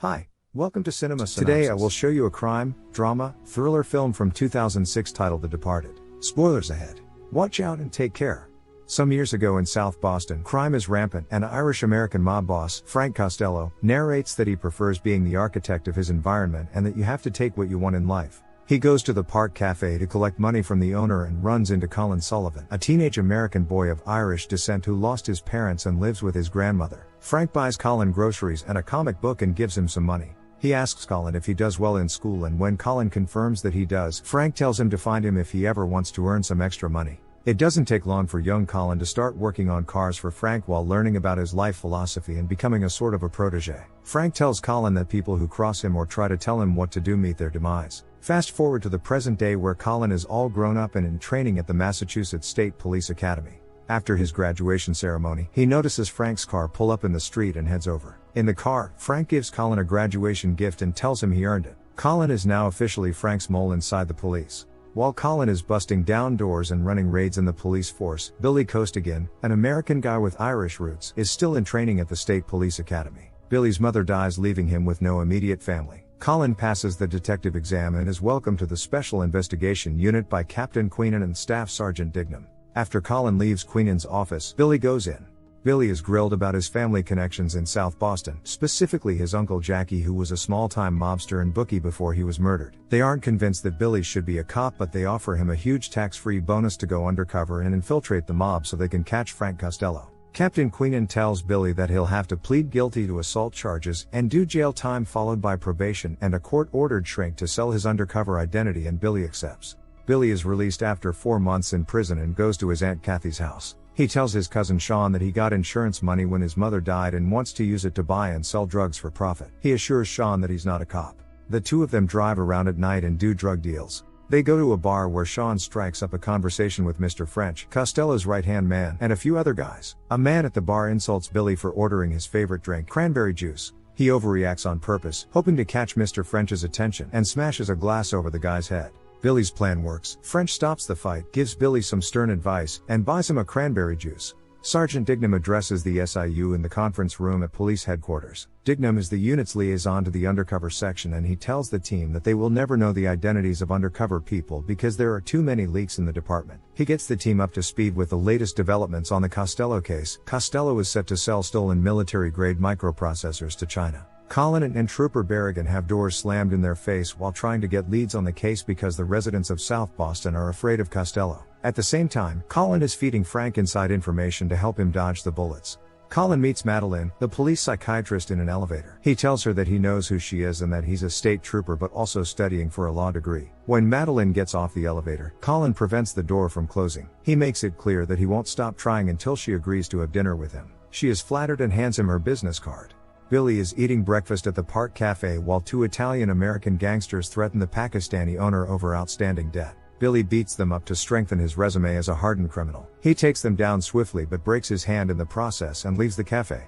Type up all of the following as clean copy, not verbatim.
Hi, welcome to Cinema Synopsis. Today I will show you a crime, drama, thriller film from 2006 titled The Departed. Spoilers ahead. Watch out and take care. Some years ago in South Boston, crime is rampant and Irish-American mob boss, Frank Costello, narrates that he prefers being the architect of his environment and that you have to take what you want in life. He goes to the Park Cafe to collect money from the owner and runs into Colin Sullivan, a teenage American boy of Irish descent who lost his parents and lives with his grandmother. Frank buys Colin groceries and a comic book and gives him some money. He asks Colin if he does well in school, and when Colin confirms that he does, Frank tells him to find him if he ever wants to earn some extra money. It doesn't take long for young Colin to start working on cars for Frank while learning about his life philosophy and becoming a sort of a protege. Frank tells Colin that people who cross him or try to tell him what to do meet their demise. Fast forward to the present day where Colin is all grown up and in training at the Massachusetts State Police Academy. After his graduation ceremony, he notices Frank's car pull up in the street and heads over. In the car, Frank gives Colin a graduation gift and tells him he earned it. Colin is now officially Frank's mole inside the police. While Colin is busting down doors and running raids in the police force, Billy Costigan, an American guy with Irish roots, is still in training at the State Police Academy. Billy's mother dies, leaving him with no immediate family. Colin passes the detective exam and is welcomed to the Special Investigation Unit by Captain Queenan and Staff Sergeant Dignam. After Colin leaves Queenan's office, Billy goes in. Billy is grilled about his family connections in South Boston, specifically his uncle Jackie, who was a small-time mobster and bookie before he was murdered. They aren't convinced that Billy should be a cop, but they offer him a huge tax-free bonus to go undercover and infiltrate the mob so they can catch Frank Costello. Captain Queenan tells Billy that he'll have to plead guilty to assault charges and do jail time followed by probation and a court-ordered shrink to sell his undercover identity, and Billy accepts. Billy is released after 4 months in prison and goes to his Aunt Kathy's house. He tells his cousin Sean that he got insurance money when his mother died and wants to use it to buy and sell drugs for profit. He assures Sean that he's not a cop. The two of them drive around at night and do drug deals. They go to a bar where Sean strikes up a conversation with Mr. French, Costello's right-hand man, and a few other guys. A man at the bar insults Billy for ordering his favorite drink, cranberry juice. He overreacts on purpose, hoping to catch Mr. French's attention, and smashes a glass over the guy's head. Billy's plan works. French stops the fight, gives Billy some stern advice, and buys him a cranberry juice. Sergeant Dignam addresses the SIU in the conference room at police headquarters. Dignam is the unit's liaison to the undercover section, and he tells the team that they will never know the identities of undercover people because there are too many leaks in the department. He gets the team up to speed with the latest developments on the Costello case. Costello is set to sell stolen military-grade microprocessors to China. Colin and Trooper Berrigan have doors slammed in their face while trying to get leads on the case because the residents of South Boston are afraid of Costello. At the same time, Colin is feeding Frank inside information to help him dodge the bullets. Colin meets Madeline, the police psychiatrist, in an elevator. He tells her that he knows who she is and that he's a state trooper but also studying for a law degree. When Madeline gets off the elevator, Colin prevents the door from closing. He makes it clear that he won't stop trying until she agrees to have dinner with him. She is flattered and hands him her business card. Billy is eating breakfast at the Park Cafe while two Italian-American gangsters threaten the Pakistani owner over outstanding debt. Billy beats them up to strengthen his resume as a hardened criminal. He takes them down swiftly but breaks his hand in the process and leaves the cafe.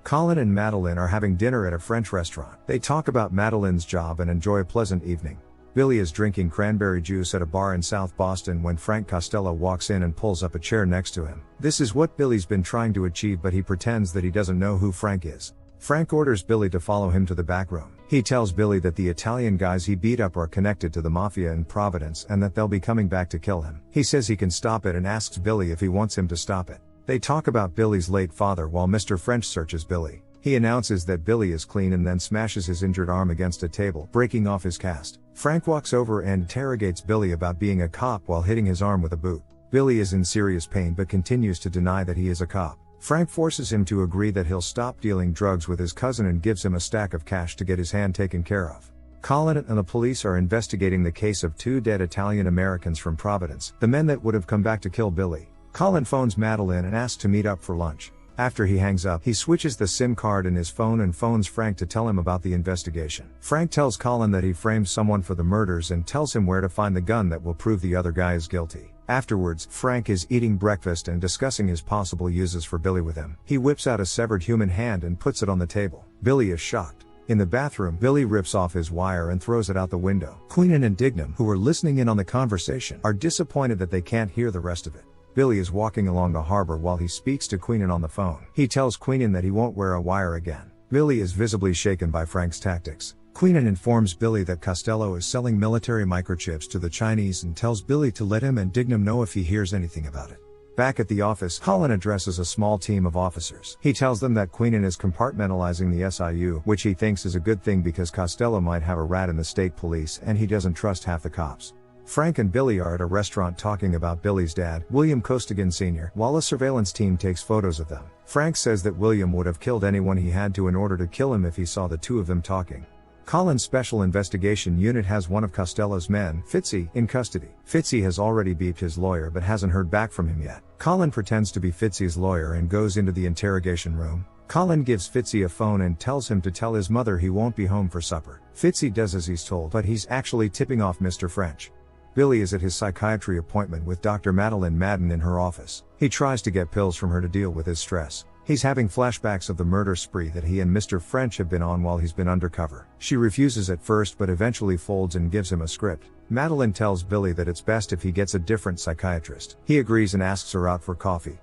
Colin and Madeline are having dinner at a French restaurant. They talk about Madeline's job and enjoy a pleasant evening. Billy is drinking cranberry juice at a bar in South Boston when Frank Costello walks in and pulls up a chair next to him. This is what Billy's been trying to achieve, but he pretends that he doesn't know who Frank is. Frank orders Billy to follow him to the back room. He tells Billy that the Italian guys he beat up are connected to the mafia in Providence and that they'll be coming back to kill him. He says he can stop it and asks Billy if he wants him to stop it. They talk about Billy's late father while Mr. French searches Billy. He announces that Billy is clean and then smashes his injured arm against a table, breaking off his cast. Frank walks over and interrogates Billy about being a cop while hitting his arm with a boot. Billy is in serious pain but continues to deny that he is a cop. Frank forces him to agree that he'll stop dealing drugs with his cousin and gives him a stack of cash to get his hand taken care of. Colin and the police are investigating the case of two dead Italian Americans from Providence, the men that would have come back to kill Billy. Colin phones Madeline and asks to meet up for lunch. After he hangs up, he switches the SIM card in his phone and phones Frank to tell him about the investigation. Frank tells Colin that he framed someone for the murders and tells him where to find the gun that will prove the other guy is guilty. Afterwards, Frank is eating breakfast and discussing his possible uses for Billy with him. He whips out a severed human hand and puts it on the table. Billy is shocked. In the bathroom, Billy rips off his wire and throws it out the window. Queenan and Dignam, who are listening in on the conversation, are disappointed that they can't hear the rest of it. Billy is walking along the harbor while he speaks to Queenan on the phone. He tells Queenan that he won't wear a wire again. Billy is visibly shaken by Frank's tactics. Queenan informs Billy that Costello is selling military microchips to the Chinese and tells Billy to let him and Dignam know if he hears anything about it. Back at the office, Colin addresses a small team of officers. He tells them that Queenan is compartmentalizing the SIU, which he thinks is a good thing because Costello might have a rat in the state police and he doesn't trust half the cops. Frank and Billy are at a restaurant talking about Billy's dad, William Costigan Sr., while a surveillance team takes photos of them. Frank says that William would have killed anyone he had to in order to kill him if he saw the two of them talking. Colin's special investigation unit has one of Costello's men, Fitzy, in custody. Fitzy has already beeped his lawyer but hasn't heard back from him yet. Colin pretends to be Fitzy's lawyer and goes into the interrogation room. Colin gives Fitzy a phone and tells him to tell his mother he won't be home for supper. Fitzy does as he's told, but he's actually tipping off Mr. French. Billy is at his psychiatry appointment with Dr. Madeline Madden in her office. He tries to get pills from her to deal with his stress. He's having flashbacks of the murder spree that he and Mr. French have been on while he's been undercover. She refuses at first but eventually folds and gives him a script. Madeline tells Billy that it's best if he gets a different psychiatrist. He agrees and asks her out for coffee.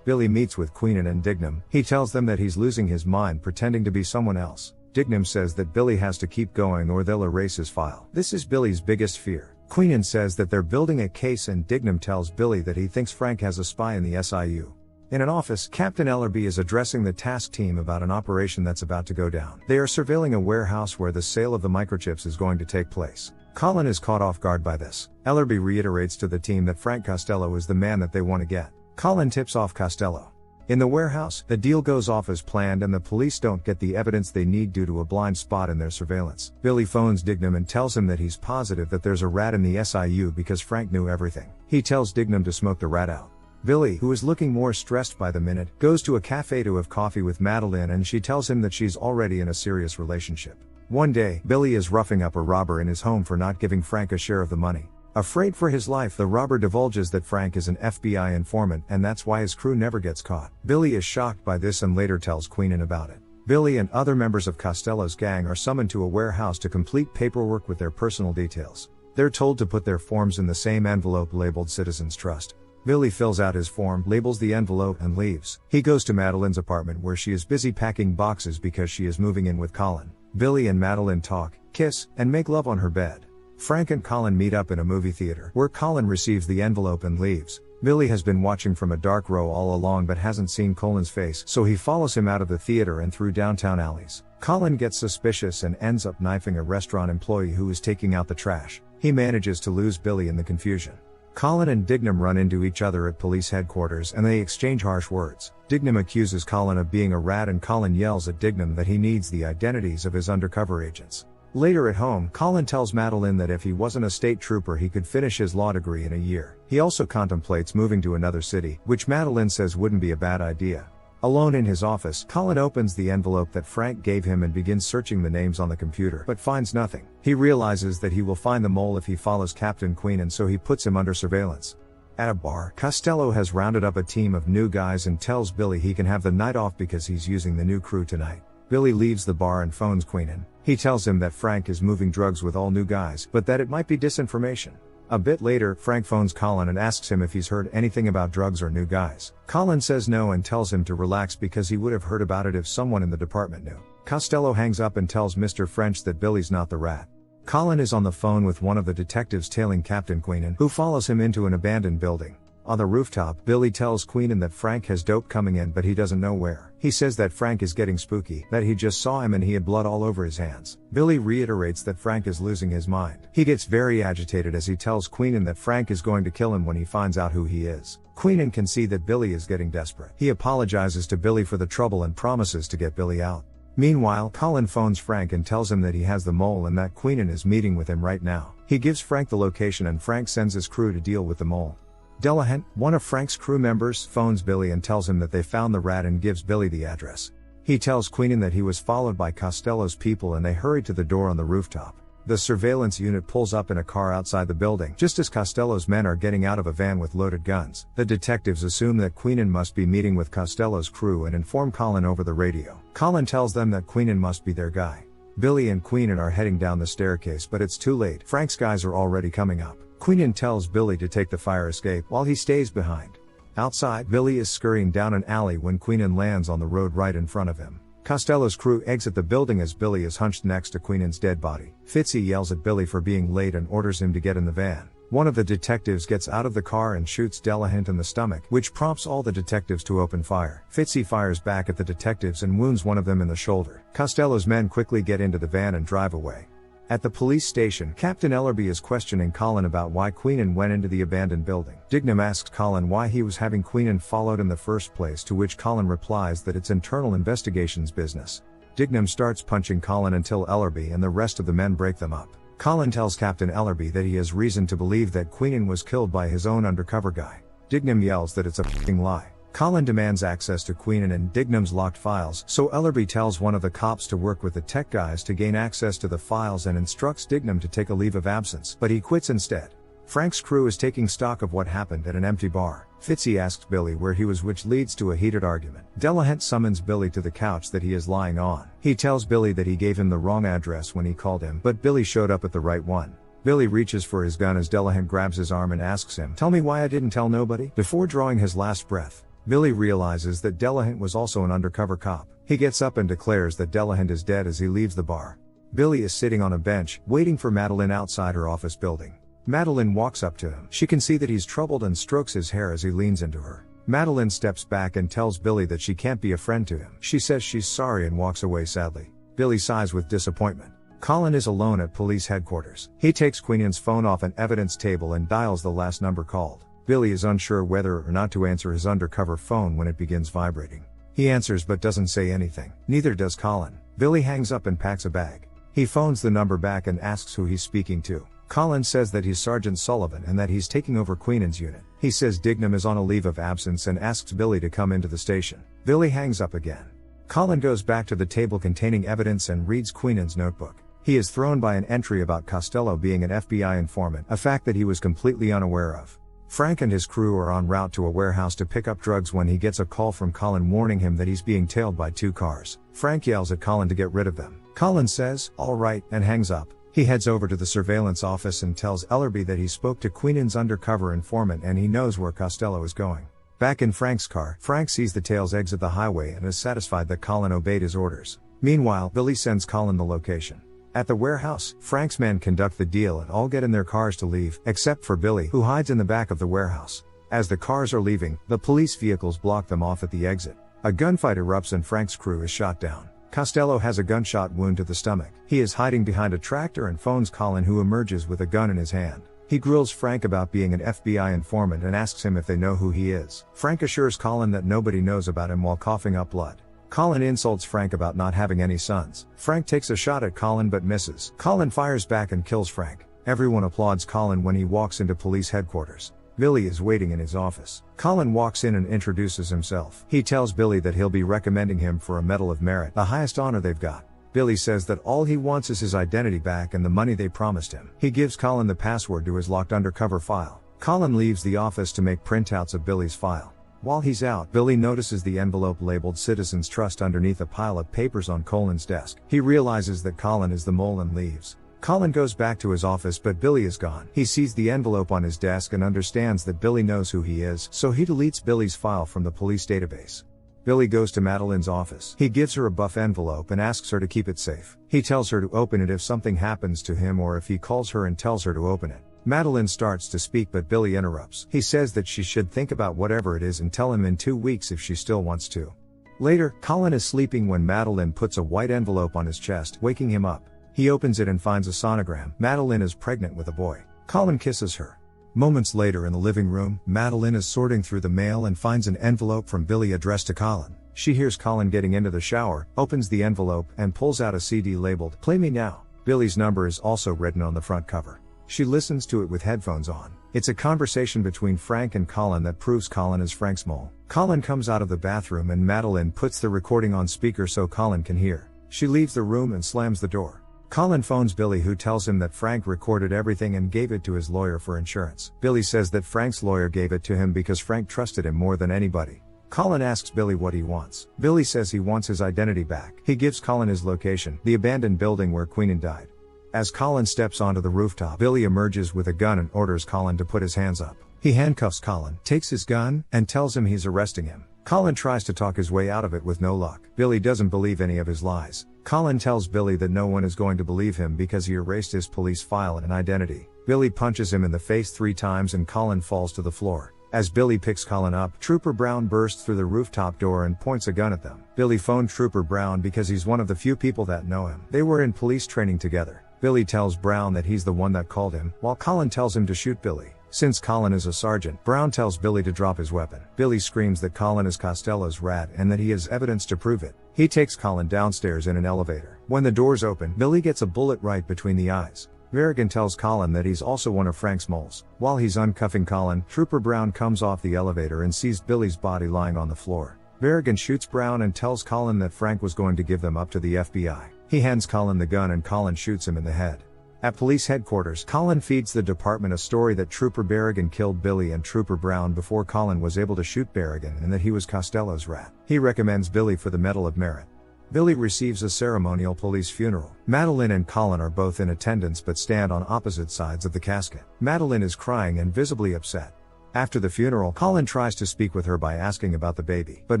Billy meets with Queenan and Dignam. He tells them that he's losing his mind pretending to be someone else. Dignam says that Billy has to keep going or they'll erase his file. This is Billy's biggest fear. Queenan says that they're building a case and Dignam tells Billy that he thinks Frank has a spy in the SIU. In an office, Captain Ellerby is addressing the task team about an operation that's about to go down. They are surveilling a warehouse where the sale of the microchips is going to take place. Colin is caught off guard by this. Ellerby reiterates to the team that Frank Costello is the man that they want to get. Colin tips off Costello. In the warehouse, the deal goes off as planned and the police don't get the evidence they need due to a blind spot in their surveillance. Billy phones Dignam and tells him that he's positive that there's a rat in the SIU because Frank knew everything. He tells Dignam to smoke the rat out. Billy, who is looking more stressed by the minute, goes to a cafe to have coffee with Madeline and she tells him that she's already in a serious relationship. One day, Billy is roughing up a robber in his home for not giving Frank a share of the money. Afraid for his life, the robber divulges that Frank is an FBI informant and that's why his crew never gets caught. Billy is shocked by this and later tells Queenan about it. Billy and other members of Costello's gang are summoned to a warehouse to complete paperwork with their personal details. They're told to put their forms in the same envelope labeled Citizens Trust. Billy fills out his form, labels the envelope, and leaves. He goes to Madeline's apartment where she is busy packing boxes because she is moving in with Colin. Billy and Madeline talk, kiss, and make love on her bed. Frank and Colin meet up in a movie theater, where Colin receives the envelope and leaves. Billy has been watching from a dark row all along but hasn't seen Colin's face, so he follows him out of the theater and through downtown alleys. Colin gets suspicious and ends up knifing a restaurant employee who is taking out the trash. He manages to lose Billy in the confusion. Colin and Dignam run into each other at police headquarters and they exchange harsh words. Dignam accuses Colin of being a rat and Colin yells at Dignam that he needs the identities of his undercover agents. Later at home, Colin tells Madeline that if he wasn't a state trooper he could finish his law degree in a year. He also contemplates moving to another city, which Madeline says wouldn't be a bad idea. Alone in his office, Colin opens the envelope that Frank gave him and begins searching the names on the computer, but finds nothing. He realizes that he will find the mole if he follows Captain Queenan, so he puts him under surveillance. At a bar, Costello has rounded up a team of new guys and tells Billy he can have the night off because he's using the new crew tonight. Billy leaves the bar and phones Queenan. He tells him that Frank is moving drugs with all new guys, but that it might be disinformation. A bit later, Frank phones Colin and asks him if he's heard anything about drugs or new guys. Colin says no and tells him to relax because he would have heard about it if someone in the department knew. Costello hangs up and tells Mr. French that Billy's not the rat. Colin is on the phone with one of the detectives tailing Captain Queenan, who follows him into an abandoned building. On the rooftop, Billy tells Queenan that Frank has dope coming in but he doesn't know where. He says that Frank is getting spooky, that he just saw him and he had blood all over his hands. Billy reiterates that Frank is losing his mind. He gets very agitated as he tells Queenan that Frank is going to kill him when he finds out who he is. Queenan can see that Billy is getting desperate. He apologizes to Billy for the trouble and promises to get Billy out. Meanwhile, Colin phones Frank and tells him that he has the mole and that Queenan is meeting with him right now. He gives Frank the location and Frank sends his crew to deal with the mole. Delahunt, one of Frank's crew members, phones Billy and tells him that they found the rat and gives Billy the address. He tells Queenan that he was followed by Costello's people and they hurry to the door on the rooftop. The surveillance unit pulls up in a car outside the building, just as Costello's men are getting out of a van with loaded guns. The detectives assume that Queenan must be meeting with Costello's crew and inform Colin over the radio. Colin tells them that Queenan must be their guy. Billy and Queenan are heading down the staircase but it's too late. Frank's guys are already coming up. Queenan tells Billy to take the fire escape while he stays behind. Outside, Billy is scurrying down an alley when Queenan lands on the road right in front of him. Costello's crew exit the building as Billy is hunched next to Queenan's dead body. Fitzy yells at Billy for being late and orders him to get in the van. One of the detectives gets out of the car and shoots Delahunt in the stomach, which prompts all the detectives to open fire. Fitzy fires back at the detectives and wounds one of them in the shoulder. Costello's men quickly get into the van and drive away. At the police station, Captain Ellerby is questioning Colin about why Queenan went into the abandoned building. Dignam asks Colin why he was having Queenan followed in the first place, to which Colin replies that it's internal investigations business. Dignam starts punching Colin until Ellerby and the rest of the men break them up. Colin tells Captain Ellerby that he has reason to believe that Queenan was killed by his own undercover guy. Dignam yells that it's a f***ing lie. Colin demands access to Queenan and Dignam's locked files, so Ellerby tells one of the cops to work with the tech guys to gain access to the files and instructs Dignam to take a leave of absence, but he quits instead. Frank's crew is taking stock of what happened at an empty bar. Fitzy asks Billy where he was, which leads to a heated argument. Delahunt summons Billy to the couch that he is lying on. He tells Billy that he gave him the wrong address when he called him, but Billy showed up at the right one. Billy reaches for his gun as Delahunt grabs his arm and asks him, "Tell me why I didn't tell nobody?" Before drawing his last breath. Billy realizes that Delahunt was also an undercover cop. He gets up and declares that Delahunt is dead as he leaves the bar. Billy is sitting on a bench, waiting for Madeline outside her office building. Madeline walks up to him. She can see that he's troubled and strokes his hair as he leans into her. Madeline steps back and tells Billy that she can't be a friend to him. She says she's sorry and walks away sadly. Billy sighs with disappointment. Colin is alone at police headquarters. He takes Queenan's phone off an evidence table and dials the last number called. Billy is unsure whether or not to answer his undercover phone when it begins vibrating. He answers but doesn't say anything. Neither does Colin. Billy hangs up and packs a bag. He phones the number back and asks who he's speaking to. Colin says that he's Sergeant Sullivan and that he's taking over Queenan's unit. He says Dignam is on a leave of absence and asks Billy to come into the station. Billy hangs up again. Colin goes back to the table containing evidence and reads Queenan's notebook. He is thrown by an entry about Costello being an FBI informant, a fact that he was completely unaware of. Frank and his crew are en route to a warehouse to pick up drugs when he gets a call from Colin warning him that he's being tailed by 2 cars. Frank yells at Colin to get rid of them. Colin says, "All right," and hangs up. He heads over to the surveillance office and tells Ellerby that he spoke to Queenan's undercover informant and he knows where Costello is going. Back in Frank's car, Frank sees the tails exit the highway and is satisfied that Colin obeyed his orders. Meanwhile, Billy sends Colin the location. At the warehouse, Frank's men conduct the deal and all get in their cars to leave, except for Billy, who hides in the back of the warehouse. As the cars are leaving, the police vehicles block them off at the exit. A gunfight erupts and Frank's crew is shot down. Costello has a gunshot wound to the stomach. He is hiding behind a tractor and phones Colin, who emerges with a gun in his hand. He grills Frank about being an FBI informant and asks him if they know who he is. Frank assures Colin that nobody knows about him while coughing up blood. Colin insults Frank about not having any sons. Frank takes a shot at Colin but misses. Colin fires back and kills Frank. Everyone applauds Colin when he walks into police headquarters. Billy is waiting in his office. Colin walks in and introduces himself. He tells Billy that he'll be recommending him for a Medal of Merit, the highest honor they've got. Billy says that all he wants is his identity back and the money they promised him. He gives Colin the password to his locked undercover file. Colin leaves the office to make printouts of Billy's file. While he's out, Billy notices the envelope labeled Citizens Trust underneath a pile of papers on Colin's desk. He realizes that Colin is the mole and leaves. Colin goes back to his office but Billy is gone. He sees the envelope on his desk and understands that Billy knows who he is, so he deletes Billy's file from the police database. Billy goes to Madeline's office. He gives her a buff envelope and asks her to keep it safe. He tells her to open it if something happens to him or if he calls her and tells her to open it. Madeline starts to speak but Billy interrupts. He says that she should think about whatever it is and tell him in 2 weeks if she still wants to. Later, Colin is sleeping when Madeline puts a white envelope on his chest, waking him up. He opens it and finds a sonogram. Madeline is pregnant with a boy. Colin kisses her. Moments later in the living room, Madeline is sorting through the mail and finds an envelope from Billy addressed to Colin. She hears Colin getting into the shower, opens the envelope, and pulls out a CD labeled, "Play Me Now." Billy's number is also written on the front cover. She listens to it with headphones on. It's a conversation between Frank and Colin that proves Colin is Frank's mole. Colin comes out of the bathroom and Madeline puts the recording on speaker so Colin can hear. She leaves the room and slams the door. Colin phones Billy, who tells him that Frank recorded everything and gave it to his lawyer for insurance. Billy says that Frank's lawyer gave it to him because Frank trusted him more than anybody. Colin asks Billy what he wants. Billy says he wants his identity back. He gives Colin his location, the abandoned building where Queenan died. As Colin steps onto the rooftop, Billy emerges with a gun and orders Colin to put his hands up. He handcuffs Colin, takes his gun, and tells him he's arresting him. Colin tries to talk his way out of it with no luck. Billy doesn't believe any of his lies. Colin tells Billy that no one is going to believe him because he erased his police file and identity. Billy punches him in the face 3 times and Colin falls to the floor. As Billy picks Colin up, Trooper Brown bursts through the rooftop door and points a gun at them. Billy phoned Trooper Brown because he's one of the few people that know him. They were in police training together. Billy tells Brown that he's the one that called him, while Colin tells him to shoot Billy. Since Colin is a sergeant, Brown tells Billy to drop his weapon. Billy screams that Colin is Costello's rat and that he has evidence to prove it. He takes Colin downstairs in an elevator. When the doors open, Billy gets a bullet right between the eyes. Verrigan tells Colin that he's also one of Frank's moles. While he's uncuffing Colin, Trooper Brown comes off the elevator and sees Billy's body lying on the floor. Verrigan shoots Brown and tells Colin that Frank was going to give them up to the FBI. He hands Colin the gun and Colin shoots him in the head. At police headquarters, Colin feeds the department a story that Trooper Berrigan killed Billy and Trooper Brown before Colin was able to shoot Berrigan and that he was Costello's rat. He recommends Billy for the Medal of Merit. Billy receives a ceremonial police funeral. Madeline and Colin are both in attendance but stand on opposite sides of the casket. Madeline is crying and visibly upset. After the funeral, Colin tries to speak with her by asking about the baby, but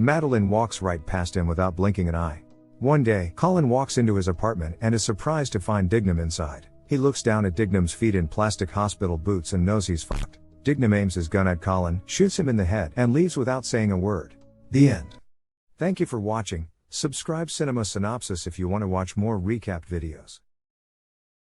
Madeline walks right past him without blinking an eye. One day, Colin walks into his apartment and is surprised to find Dignam inside. He looks down at Dignam's feet in plastic hospital boots and knows he's fucked. Dignam aims his gun at Colin, shoots him in the head, and leaves without saying a word. The end. Thank you for watching. Subscribe Cinema Synopsis if you want to watch more recap videos.